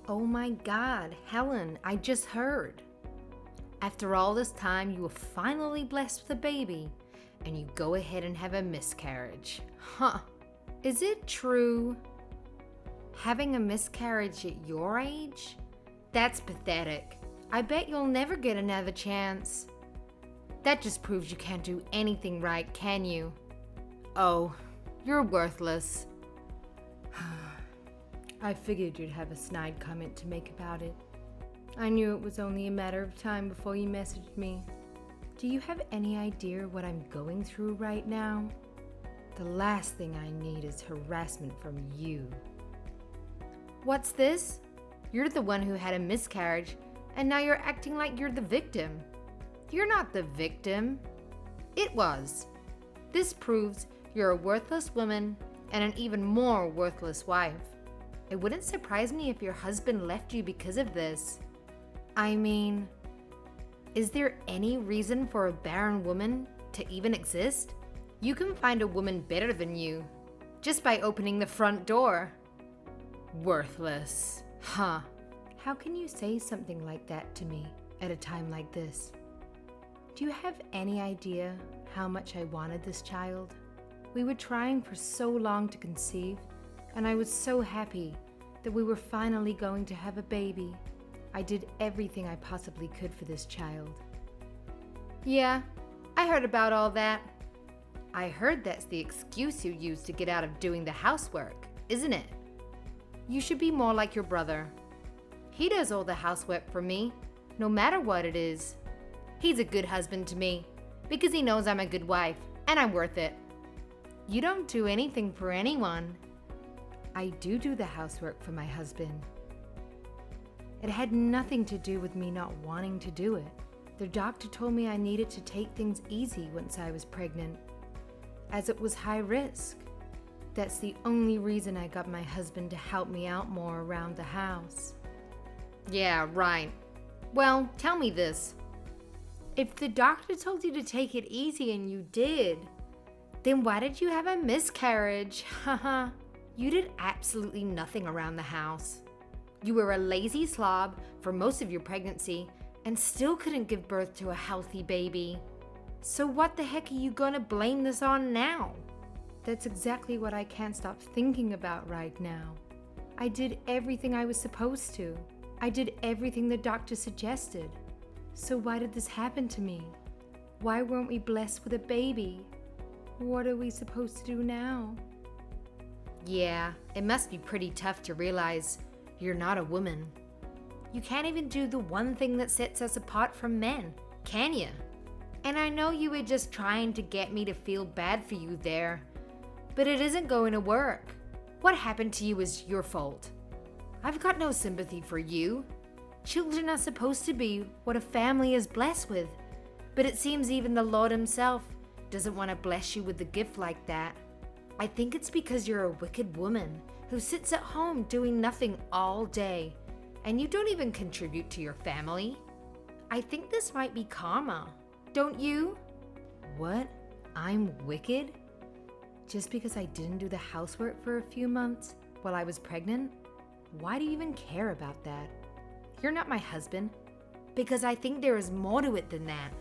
Oh my God, Helen, I just heard. After all this time, you were finally blessed with a baby, and you go ahead and have a miscarriage. Huh. Is it true? Having a miscarriage at your age? That's pathetic. I bet you'll never get another chance. That just proves you can't do anything right, can you? Oh, you're worthless. I figured you'd have a snide comment to make about it. I knew it was only a matter of time before you messaged me. Do you have any idea what I'm going through right now? The last thing I need is harassment from you. What's this? You're the one who had a miscarriage, and now you're acting like you're the victim. You're not the victim. It was. This proves you're a worthless woman and an even more worthless wife. It wouldn't surprise me if your husband left you because of this. I mean, is there any reason for a barren woman to even exist? You can find a woman better than you just by opening the front door. Worthless. Huh. How can you say something like that to me at a time like this? Do you have any idea how much I wanted this child? We were trying for so long to conceive, and I was so happy that we were finally going to have a baby. I did everything I possibly could for this child. Yeah, I heard about all that. I heard that's the excuse you use to get out of doing the housework, isn't it? You should be more like your brother. He does all the housework for me, no matter what it is. He's a good husband to me because he knows I'm a good wife and I'm worth it. You don't do anything for anyone. I do the housework for my husband. It had nothing to do with me not wanting to do it. The doctor told me I needed to take things easy once I was pregnant, as it was high risk. That's the only reason I got my husband to help me out more around the house. Yeah, right. Well, tell me this. If the doctor told you to take it easy and you did, then why did you have a miscarriage? Haha. You did absolutely nothing around the house. You were a lazy slob for most of your pregnancy and still couldn't give birth to a healthy baby. So what the heck are you gonna blame this on now? That's exactly what I can't stop thinking about right now. I did everything I was supposed to. I did everything the doctor suggested. So why did this happen to me? Why weren't we blessed with a baby? What are we supposed to do now? Yeah, it must be pretty tough to realize you're not a woman. You can't even do the one thing that sets us apart from men, can you? And I know you were just trying to get me to feel bad for you there, but it isn't going to work. What happened to you is your fault. I've got no sympathy for you. Children are supposed to be what a family is blessed with, but it seems even the Lord himself doesn't want to bless you with a gift like that. I think it's because you're a wicked woman who sits at home doing nothing all day, and you don't even contribute to your family. I think this might be karma, don't you? What? I'm wicked? Just because I didn't do the housework for a few months while I was pregnant? Why do you even care about that? You're not my husband. Because I think there is more to it than that.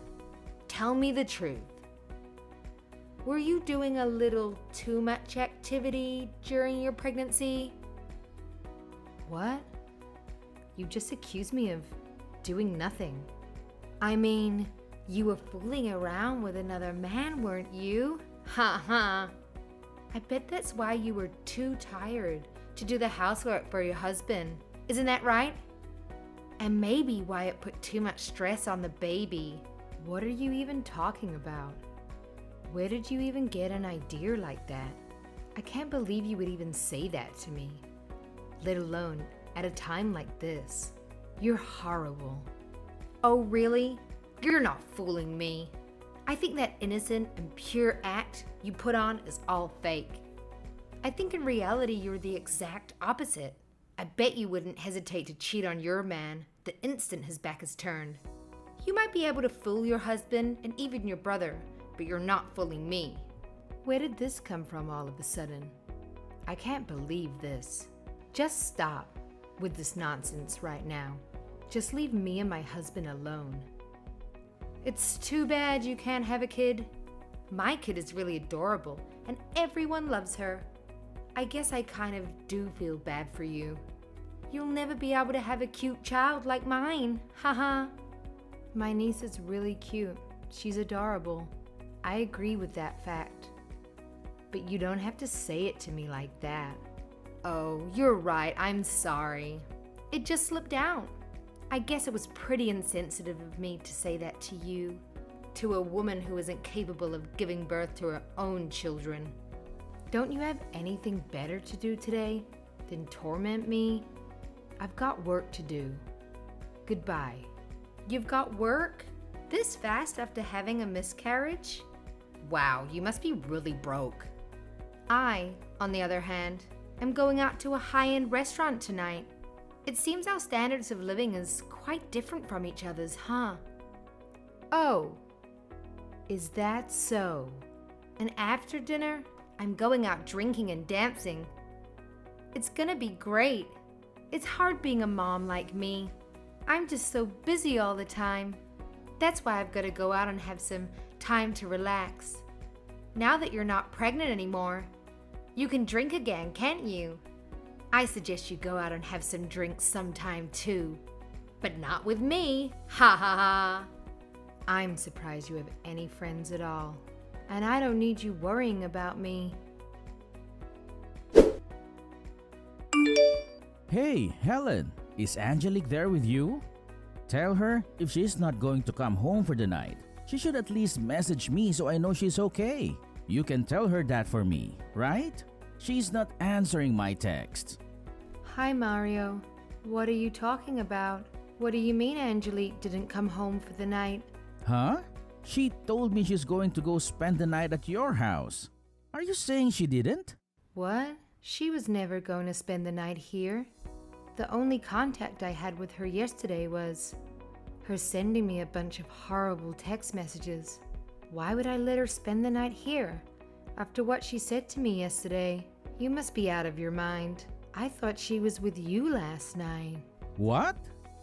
Tell me the truth. Were you doing a little too much activity during your pregnancy? What? You just accused me of doing nothing. I mean, you were fooling around with another man, weren't you? Ha ha. I bet that's why you were too tired to do the housework for your husband. Isn't that right? And maybe why it put too much stress on the baby. What are you even talking about? Where did you even get an idea like that? I can't believe you would even say that to me, let alone at a time like this. You're horrible. Oh, really? You're not fooling me. I think that innocent and pure act you put on is all fake. I think in reality you're the exact opposite. I bet you wouldn't hesitate to cheat on your man the instant his back is turned. You might be able to fool your husband and even your brother, but you're not fooling me. Where did this come from all of a sudden? I can't believe this. Just stop. with this nonsense right now. Just leave me and my husband alone. It's too bad you can't have a kid. My kid is really adorable and everyone loves her. I guess I kind of do feel bad for you. You'll never be able to have a cute child like mine, haha. My niece is really cute. She's adorable. I agree with that fact. But you don't have to say it to me like that. Oh, you're right, I'm sorry. It just slipped out. I guess it was pretty insensitive of me to say that to you, to a woman who isn't capable of giving birth to her own children. Don't you have anything better to do today than torment me? I've got work to do. Goodbye. You've got work? This fast after having a miscarriage? Wow, you must be really broke. I, on the other hand, am going out to a high-end restaurant tonight. It seems our standards of living is quite different from each other's, huh? Oh, is that so? And after dinner, I'm going out drinking and dancing. It's gonna be great. It's hard being a mom like me. I'm just so busy all the time. That's why I've got to go out and have some time to relax. Now that you're not pregnant anymore, you can drink again, can't you? I suggest you go out and have some drinks sometime too. But not with me, ha ha ha. I'm surprised you have any friends at all. And I don't need you worrying about me. Hey, Helen, is Angelique there with you? Tell her if she's not going to come home for the night, she should at least message me so I know she's okay. You can tell her that for me, right? She's not answering my text. Hi, Mario. What are you talking about? What do you mean Angelique didn't come home for the night? Huh? She told me she's going to go spend the night at your house. Are you saying she didn't? What? She was never going to spend the night here. The only contact I had with her yesterday was her sending me a bunch of horrible text messages. Why would I let her spend the night here? After what she said to me yesterday, you must be out of your mind. I thought she was with you last night. What?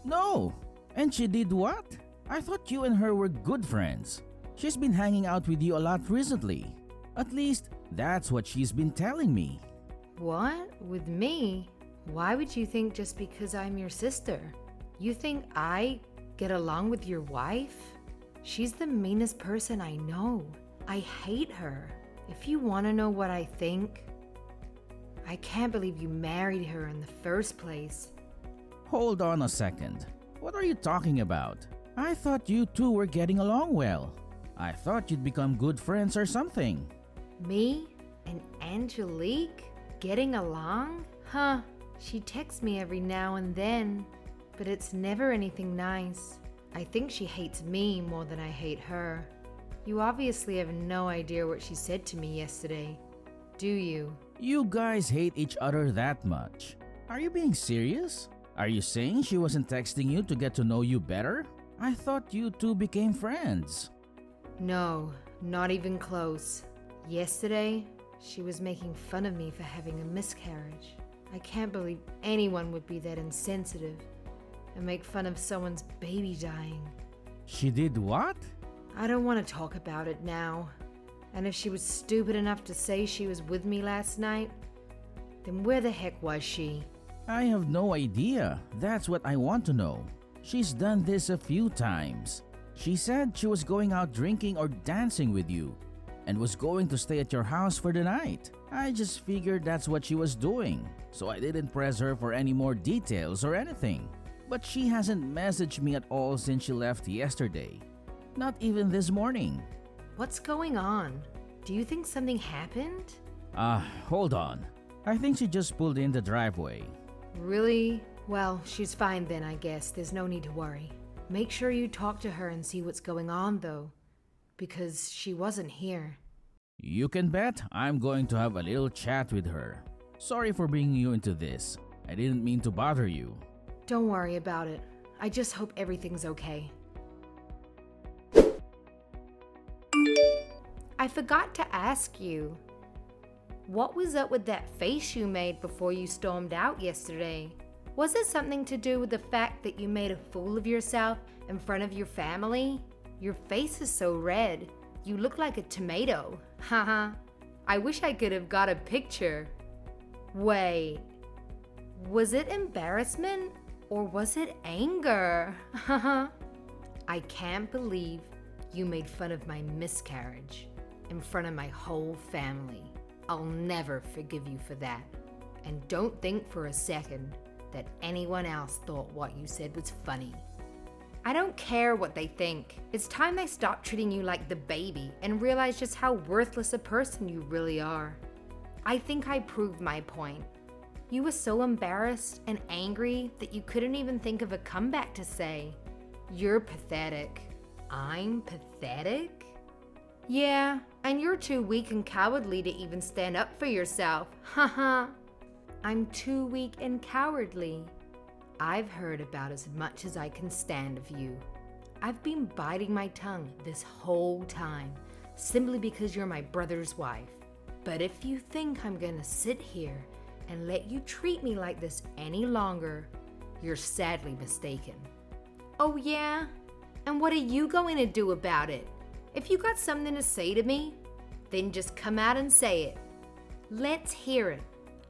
No. And she did what? I thought you and her were good friends. She's been hanging out with you a lot recently. At least, that's what she's been telling me. What? With me? Why would you think just because I'm your sister? You think I get along with your wife? She's the meanest person I know. I hate her. If you want to know what I think, I can't believe you married her in the first place. Hold on a second. What are you talking about? I thought you two were getting along well. I thought you'd become good friends or something. Me and Angelique getting along? Huh. She texts me every now and then, but it's never anything nice. I think she hates me more than I hate her. You obviously have no idea what she said to me yesterday, do you? You guys hate each other that much. Are you being serious? Are you saying she wasn't texting you to get to know you better? I thought you two became friends. No, not even close. Yesterday, she was making fun of me for having a miscarriage. I can't believe anyone would be that insensitive and make fun of someone's baby dying. She did what? I don't want to talk about it now. And if she was stupid enough to say she was with me last night, then where the heck was she? I have no idea. That's what I want to know. She's done this a few times. She said she was going out drinking or dancing with you and was going to stay at your house for the night. I just figured that's what she was doing, so I didn't press her for any more details or anything. But she hasn't messaged me at all since she left yesterday. Not even this morning. What's going on? Do you think something happened? Hold on. I think she just pulled in the driveway. Really? Well, she's fine then, I guess. There's no need to worry. Make sure you talk to her and see what's going on, though, because she wasn't here. You can bet I'm going to have a little chat with her. Sorry for bringing you into this. I didn't mean to bother you. Don't worry about it. I just hope everything's okay. I forgot to ask you. What was up with that face you made before you stormed out yesterday? Was it something to do with the fact that you made a fool of yourself in front of your family? Your face is so red. You look like a tomato. Haha. I wish I could have got a picture. Wait. Was it embarrassment or was it anger? Haha. I can't believe you made fun of my miscarriage in front of my whole family. I'll never forgive you for that. And don't think for a second that anyone else thought what you said was funny. I don't care what they think. It's time they stop treating you like the baby and realize just how worthless a person you really are. I think I proved my point. You were so embarrassed and angry that you couldn't even think of a comeback to say. You're pathetic. I'm pathetic? Yeah, and you're too weak and cowardly to even stand up for yourself. Haha. I'm too weak and cowardly. I've heard about as much as I can stand of you. I've been biting my tongue this whole time, simply because you're my brother's wife. But if you think I'm gonna sit here and let you treat me like this any longer, you're sadly mistaken. Oh yeah? And what are you going to do about it? If you got something to say to me, then just come out and say it. Let's hear it.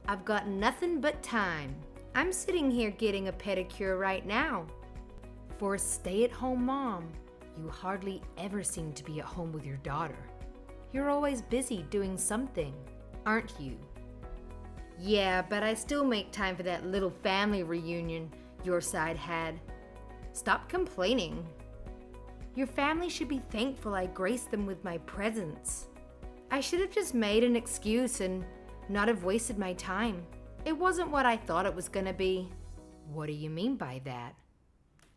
I've got nothing but time. I'm sitting here getting a pedicure right now. For a stay-at-home mom, you hardly ever seem to be at home with your daughter. You're always busy doing something, aren't you? Yeah, but I still make time for that little family reunion your side had. Stop complaining. Your family should be thankful I graced them with my presence. I should have just made an excuse and not have wasted my time. It wasn't what I thought it was gonna be. What do you mean by that?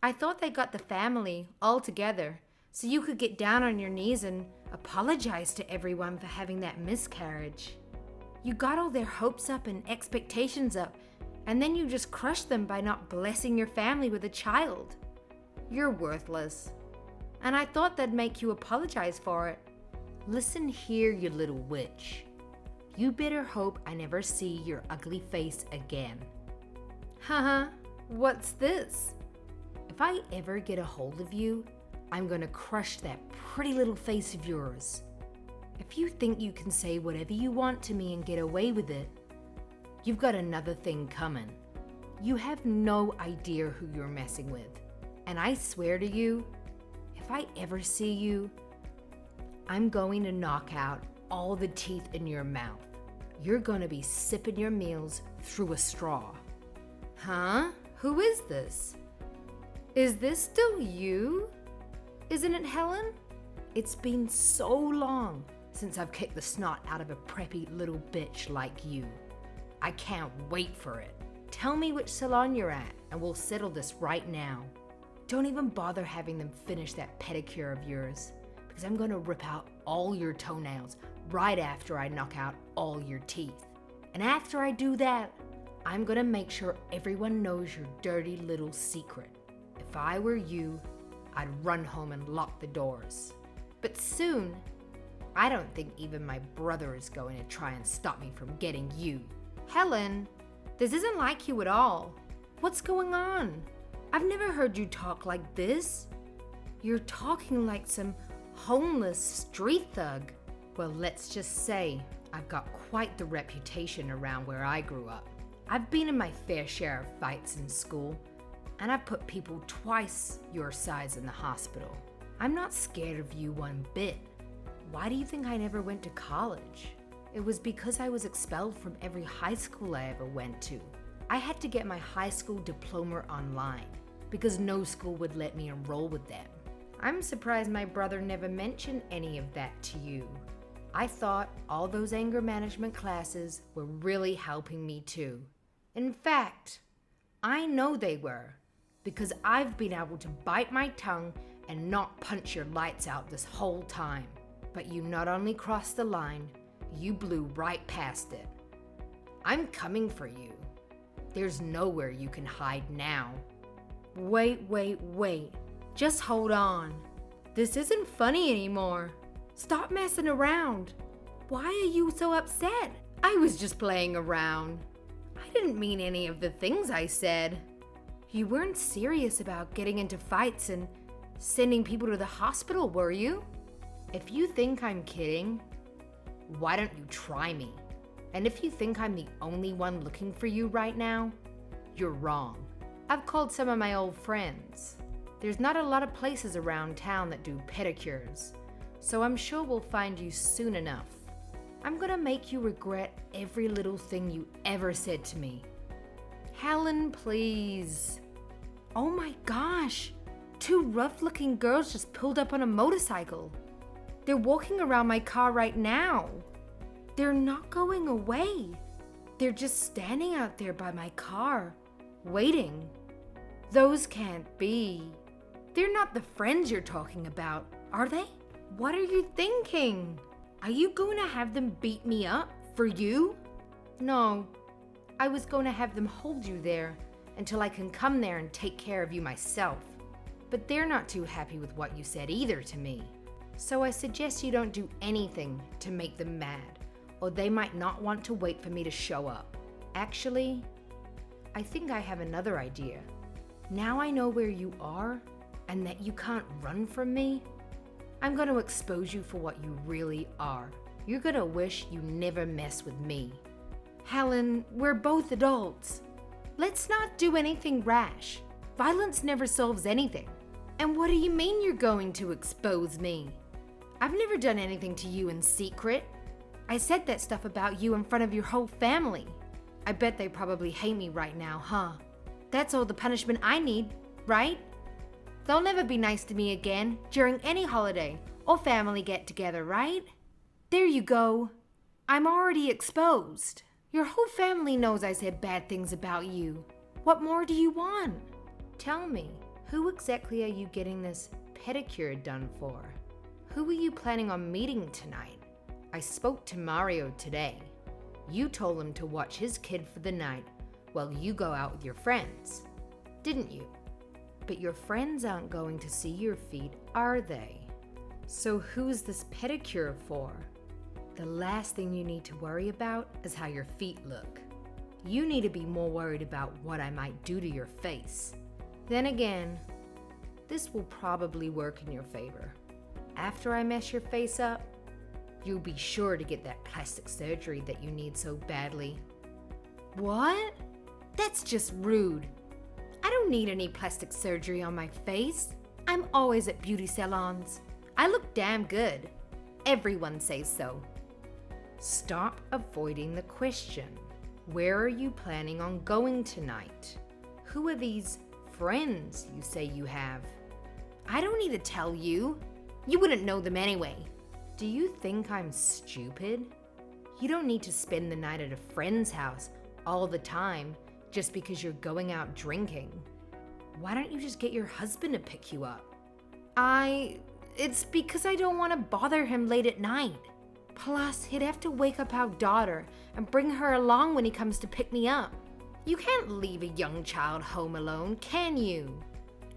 I thought they got the family all together so you could get down on your knees and apologize to everyone for having that miscarriage. You got all their hopes up and expectations up, and then you just crushed them by not blessing your family with a child. You're worthless. And I thought that'd make you apologize for it. Listen here, you little witch. You better hope I never see your ugly face again. Haha, what's this? If I ever get a hold of you, I'm gonna crush that pretty little face of yours. If you think you can say whatever you want to me and get away with it, you've got another thing coming. You have no idea who you're messing with. And I swear to you, if I ever see you, I'm going to knock out all the teeth in your mouth. You're gonna be sipping your meals through a straw. Huh? Who is this? Is this still you? Isn't it Helen? It's been so long since I've kicked the snot out of a preppy little bitch like you. I can't wait for it. Tell me which salon you're at and we'll settle this right now. Don't even bother having them finish that pedicure of yours, because I'm gonna rip out all your toenails right after I knock out all your teeth. And after I do that, I'm gonna make sure everyone knows your dirty little secret. If I were you, I'd run home and lock the doors. But soon, I don't think even my brother is going to try and stop me from getting you. Helen, this isn't like you at all. What's going on? I've never heard you talk like this. You're talking like some homeless street thug. Well, let's just say I've got quite the reputation around where I grew up. I've been in my fair share of fights in school, and I've put people twice your size in the hospital. I'm not scared of you one bit. Why do you think I never went to college? It was because I was expelled from every high school I ever went to. I had to get my high school diploma online because no school would let me enroll with them. I'm surprised my brother never mentioned any of that to you. I thought all those anger management classes were really helping me too. In fact, I know they were, because I've been able to bite my tongue and not punch your lights out this whole time. But you not only crossed the line, you blew right past it. I'm coming for you. There's nowhere you can hide now. Wait. Just hold on. This isn't funny anymore. Stop messing around. Why are you so upset? I was just playing around. I didn't mean any of the things I said. You weren't serious about getting into fights and sending people to the hospital, were you? If you think I'm kidding, why don't you try me? And if you think I'm the only one looking for you right now, you're wrong. I've called some of my old friends. There's not a lot of places around town that do pedicures, so I'm sure we'll find you soon enough. I'm gonna make you regret every little thing you ever said to me. Helen, please. Oh my gosh, 2 rough-looking girls just pulled up on a motorcycle. They're walking around my car right now. They're not going away. They're just standing out there by my car, waiting. Those can't be. They're not the friends you're talking about, are they? What are you thinking? Are you going to have them beat me up for you? No, I was going to have them hold you there until I can come there and take care of you myself. But they're not too happy with what you said either to me. So I suggest you don't do anything to make them mad, or they might not want to wait for me to show up. Actually, I think I have another idea. Now I know where you are and that you can't run from me. I'm going to expose you for what you really are. You're going to wish you never mess with me. Helen, we're both adults. Let's not do anything rash. Violence never solves anything. And what do you mean you're going to expose me? I've never done anything to you in secret. I said that stuff about you in front of your whole family. I bet they probably hate me right now, huh? That's all the punishment I need, right? They'll never be nice to me again during any holiday or family get-together, right? There you go. I'm already exposed. Your whole family knows I said bad things about you. What more do you want? Tell me, who exactly are you getting this pedicure done for? Who are you planning on meeting tonight? I spoke to Mario today. You told him to watch his kid for the night while you go out with your friends, didn't you? But your friends aren't going to see your feet, are they? So who's this pedicure for? The last thing you need to worry about is how your feet look. You need to be more worried about what I might do to your face. Then again, this will probably work in your favor. After I mess your face up, you'll be sure to get that plastic surgery that you need so badly. What? That's just rude. I don't need any plastic surgery on my face. I'm always at beauty salons. I look damn good. Everyone says so. Stop avoiding the question. Where are you planning on going tonight? Who are these friends you say you have? I don't need to tell you. You wouldn't know them anyway. Do you think I'm stupid? You don't need to spend the night at a friend's house all the time just because you're going out drinking. Why don't you just get your husband to pick you up? It's because I don't want to bother him late at night. Plus, he'd have to wake up our daughter and bring her along when he comes to pick me up. You can't leave a young child home alone, can you?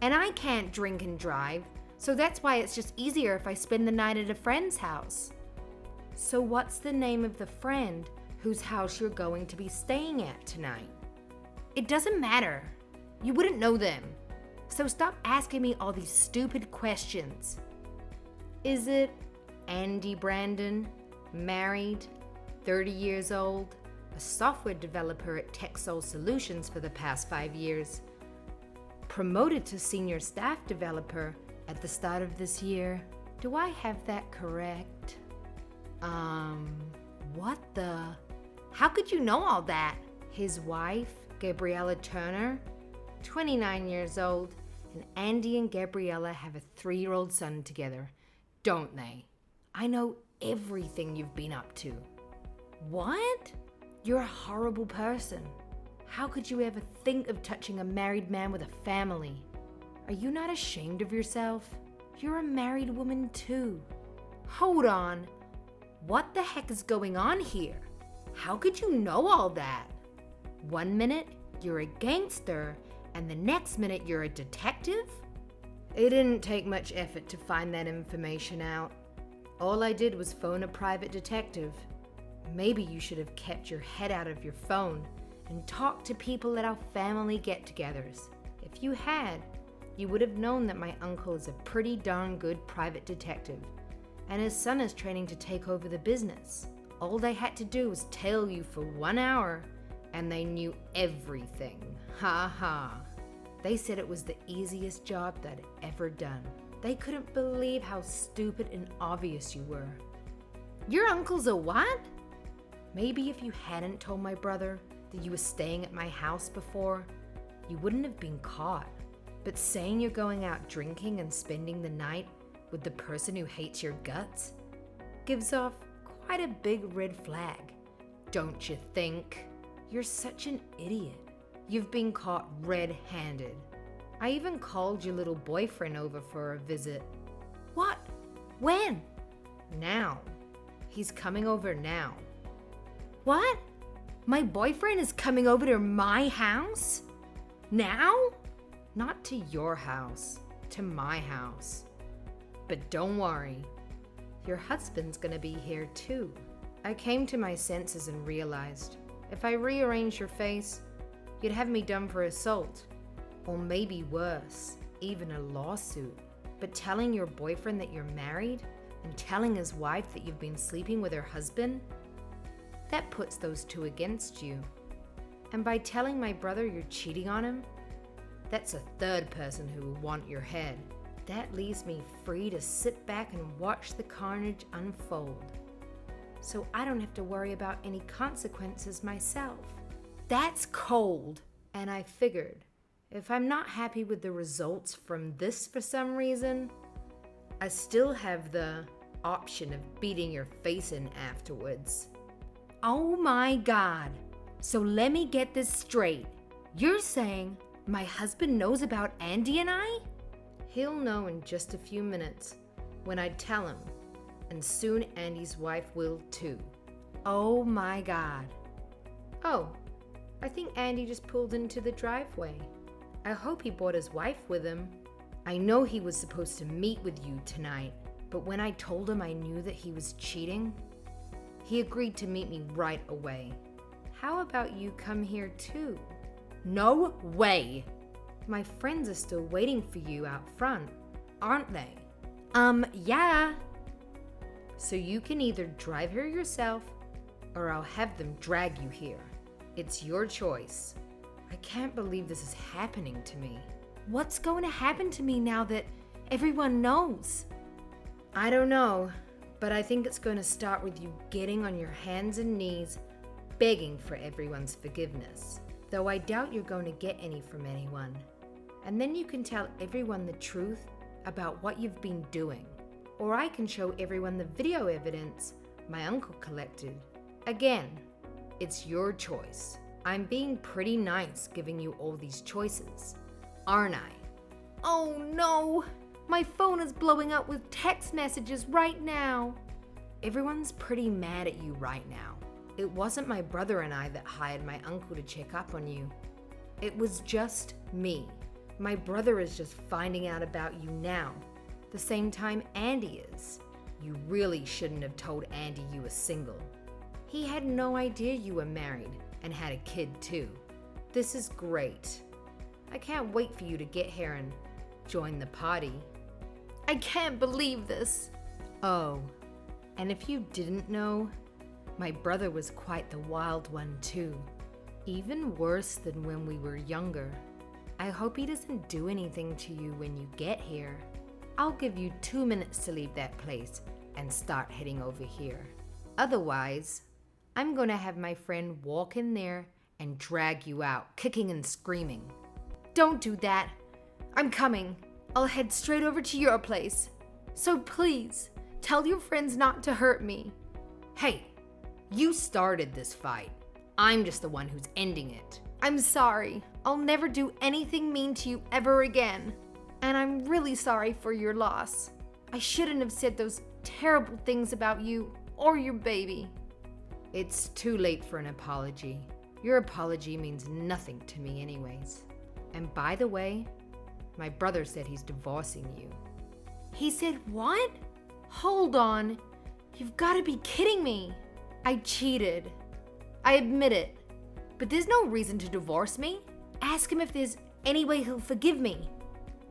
And I can't drink and drive, so that's why it's just easier if I spend the night at a friend's house. So what's the name of the friend whose house you're going to be staying at tonight? It doesn't matter. You wouldn't know them. So stop asking me all these stupid questions. Is it Andy Brandon, married, 30 years old, a software developer at TechSoul Solutions for the past 5 years, promoted to senior staff developer at the start of this year? Do I have that correct? What the? How could you know all that? His wife, Gabriella Turner, 29 years old, and Andy and Gabriella have a 3-year-old son together, don't they? I know everything you've been up to. What? You're a horrible person. How could you ever think of touching a married man with a family? Are you not ashamed of yourself? You're a married woman too. Hold on. What the heck is going on here? How could you know all that? 1 minute, you're a gangster, and the next minute you're a detective? It didn't take much effort to find that information out. All I did was phone a private detective. Maybe you should have kept your head out of your phone and talked to people at our family get-togethers. If you had, you would have known that my uncle is a pretty darn good private detective, and his son is training to take over the business. All they had to do was tail you for 1 hour, and they knew everything. Ha ha. They said it was the easiest job they'd ever done. They couldn't believe how stupid and obvious you were. Your uncle's a what? Maybe if you hadn't told my brother that you were staying at my house before, you wouldn't have been caught. But saying you're going out drinking and spending the night with the person who hates your guts gives off quite a big red flag, don't you think? You're such an idiot. You've been caught red-handed. I even called your little boyfriend over for a visit. What? When? Now. He's coming over now. What? My boyfriend is coming over to my house? Now? Not to your house, to my house. But don't worry, your husband's gonna be here too. I came to my senses and realized if I rearranged your face, you'd have me done for assault. Or maybe worse, even a lawsuit. But telling your boyfriend that you're married and telling his wife that you've been sleeping with her husband, that puts those two against you. And by telling my brother you're cheating on him, that's a third person who will want your head. That leaves me free to sit back and watch the carnage unfold, so I don't have to worry about any consequences myself. That's cold. And I figured, if I'm not happy with the results from this for some reason, I still have the option of beating your face in afterwards. Oh my God. So let me get this straight. You're saying my husband knows about Andy and I? He'll know in just a few minutes when I tell him, and soon Andy's wife will too. Oh my God. Oh, I think Andy just pulled into the driveway. I hope he brought his wife with him. I know he was supposed to meet with you tonight, but when I told him I knew that he was cheating, he agreed to meet me right away. How about you come here too? No way! My friends are still waiting for you out front, aren't they? Yeah. So you can either drive here yourself, or I'll have them drag you here. It's your choice. I can't believe this is happening to me. What's going to happen to me now that everyone knows? I don't know, but I think it's going to start with you getting on your hands and knees, begging for everyone's forgiveness. Though I doubt you're going to get any from anyone. And then you can tell everyone the truth about what you've been doing. Or I can show everyone the video evidence my uncle collected. Again, it's your choice. I'm being pretty nice giving you all these choices, aren't I? Oh no! My phone is blowing up with text messages right now. Everyone's pretty mad at you right now. It wasn't my brother and I that hired my uncle to check up on you. It was just me. My brother is just finding out about you now, the same time Andy is. You really shouldn't have told Andy you were single. He had no idea you were married and had a kid too. This is great. I can't wait for you to get here and join the party. I can't believe this. Oh, and if you didn't know, my brother was quite the wild one too. Even worse than when we were younger. I hope he doesn't do anything to you when you get here. I'll give you 2 minutes to leave that place and start heading over here. Otherwise, I'm gonna have my friend walk in there and drag you out, kicking and screaming. Don't do that. I'm coming. I'll head straight over to your place. So please, tell your friends not to hurt me. Hey, you started this fight. I'm just the one who's ending it. I'm sorry. I'll never do anything mean to you ever again. And I'm really sorry for your loss. I shouldn't have said those terrible things about you or your baby. It's too late for an apology. Your apology means nothing to me anyways. And by the way, my brother said he's divorcing you. He said what? Hold on. You've got to be kidding me. I cheated. I admit it. But there's no reason to divorce me. Ask him if there's any way he'll forgive me.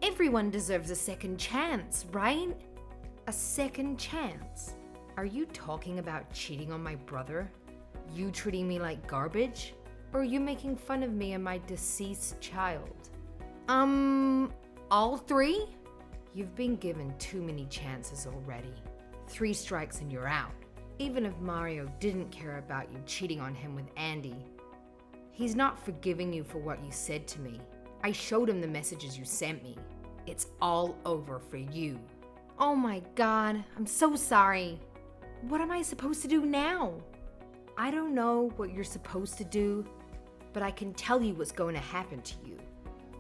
Everyone deserves a second chance, right? A second chance? Are you talking about cheating on my brother? You treating me like garbage? Or are you making fun of me and my deceased child? All three? You've been given too many chances already. 3 strikes and you're out. Even if Mario didn't care about you cheating on him with Andy, he's not forgiving you for what you said to me. I showed him the messages you sent me. It's all over for you. Oh my God, I'm so sorry. What am I supposed to do now? I don't know what you're supposed to do, but I can tell you what's going to happen to you.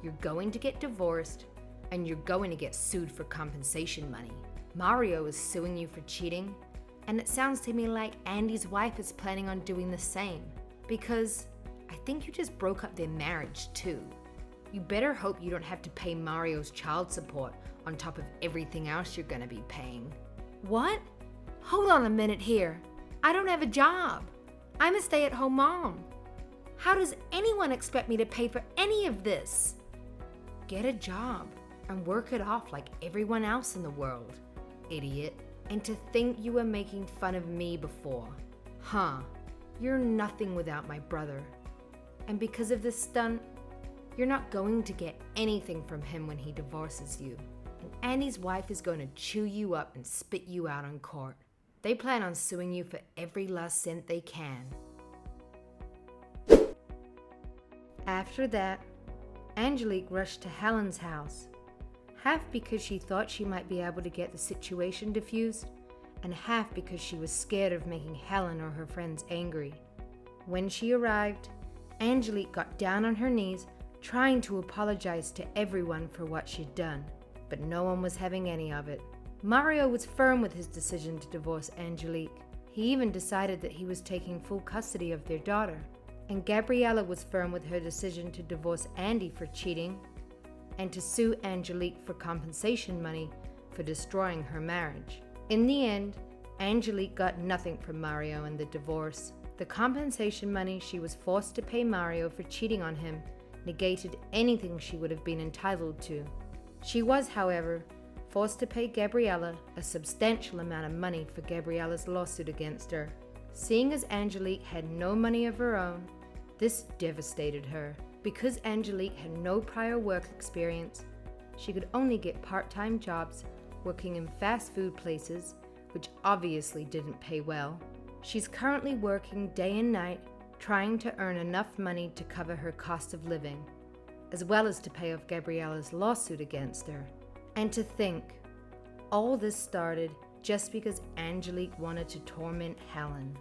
You're going to get divorced, and you're going to get sued for compensation money. Mario is suing you for cheating, and it sounds to me like Andy's wife is planning on doing the same, because I think you just broke up their marriage too. You better hope you don't have to pay Mario's child support on top of everything else you're gonna be paying. What? Hold on a minute here. I don't have a job. I'm a stay-at-home mom. How does anyone expect me to pay for any of this? Get a job and work it off like everyone else in the world, idiot. And to think you were making fun of me before. Huh, you're nothing without my brother. And because of this stunt, you're not going to get anything from him when he divorces you. And Andy's wife is going to chew you up and spit you out on court. They plan on suing you for every last cent they can. After that, Angelique rushed to Helen's house, half because she thought she might be able to get the situation diffused, and half because she was scared of making Helen or her friends angry. When she arrived, Angelique got down on her knees, trying to apologize to everyone for what she'd done, but no one was having any of it. Mario was firm with his decision to divorce Angelique. He even decided that he was taking full custody of their daughter. And Gabriella was firm with her decision to divorce Andy for cheating and to sue Angelique for compensation money for destroying her marriage. In the end, Angelique got nothing from Mario in the divorce. The compensation money she was forced to pay Mario for cheating on him negated anything she would have been entitled to. She was, however, forced to pay Gabriella a substantial amount of money for Gabriella's lawsuit against her. Seeing as Angelique had no money of her own, this devastated her. Because Angelique had no prior work experience, she could only get part-time jobs working in fast food places, which obviously didn't pay well. She's currently working day and night, trying to earn enough money to cover her cost of living, as well as to pay off Gabriella's lawsuit against her. And to think, all this started just because Angelique wanted to torment Helen.